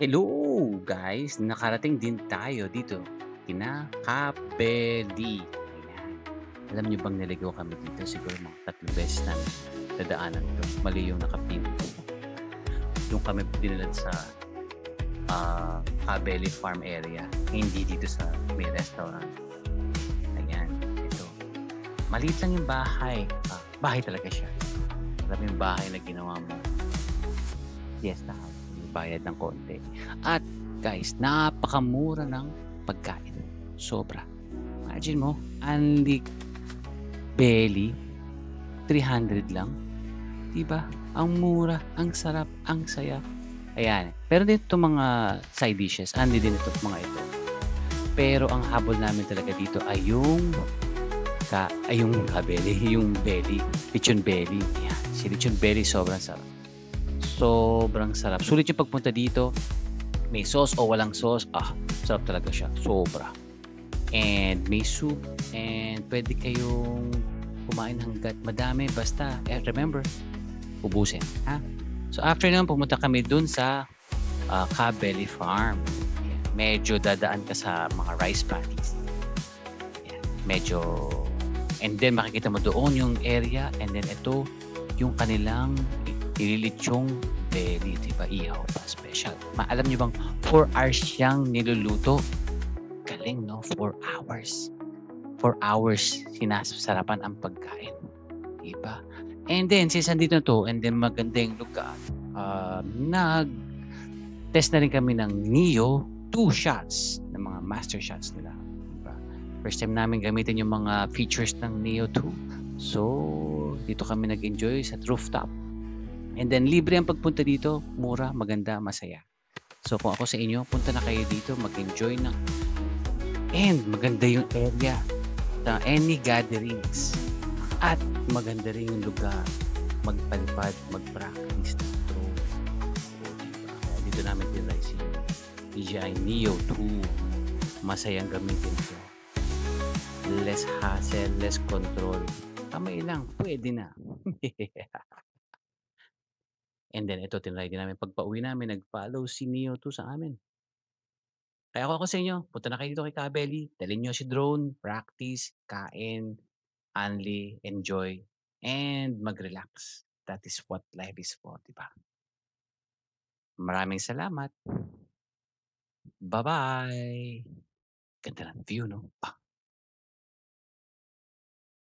Hello guys! Nakarating din tayo dito kina Kapeli. Ayan. Alam niyo bang naligaw kami dito siguro mga 3 beses namin nadaanan 'to. Mali yung nakapinto. Do'n kami dinalhan sa, Cabeli Farm area, hindi dito sa may restaurant. Ayan, ito. Maliit lang yung bahay, bahay talaga siya. Alam mo yung bahay na ginawa mo fiesta house, may bayad ng konti. At guys, napakamura ng pagkain, sobra. Imagine mo, only belly, 300 lang, 'di ba? Ang mura, ang sarap, ang saya. Ayan, pero din itong mga side dishes, only din itong mga ito. Pero ang habol namin talaga dito ay yung kabeli, yung belly, lechon belly. Ayan, si lechon belly sobrang sarap. Sobrang sarap. Sulit yung pagpunta dito, may sauce o walang sauce, sarap talaga siya, sobra. And may soup and puwede kayong kumain hangga't madami basta, remember, ubusin, ha? So after no'n pumunta kami dun sa, Cabeli Farm. Ayan, medyo dadaan ka sa mga rice paddies. Ayan, medyo and then makikita mo doon yung area and then ito yung kanilang nililitsong belly, 'di ba, ihaw pa special. Alam niyo bang 4 hours siyang niluluto? Galing 'no, 4 hours. 4 hours sinasarapan ang pagkain, 'di ba? And then since nandito na 'to and then maganda yung lugar, nag-test na rin kami ng Neo 2 shots, ng mga master shots nila, 'di ba? First time namin gamitin yung mga features ng Neo 2. So, dito kami nag-enjoy sa rooftop. And then libre ang pagpunta dito, mura, maganda, masaya. So kung ako sa inyo, punta na kayo dito, mag-enjoy ng and maganda yung area na any gatherings. At maganda rin yung lugar, magpalipad, mag-practice ng throw. O, diba? Kaya dito namin tinry si DJI Neo 2. Masayang gamitin ito. Less hassle, less control. Kamay lang, pwede na. And then ito tinry din namin pagpauwi namin nag-follow si Neo 2 sa amin. Kaya kung ako sa inyo, punta na kayo dito kay Kabeli, dalhin niyo si drone, practice, kain, only, enjoy, and mag-relax. That is what life is for, 'di ba? Maraming salamat. Ba-bye. Ganda ng view 'no?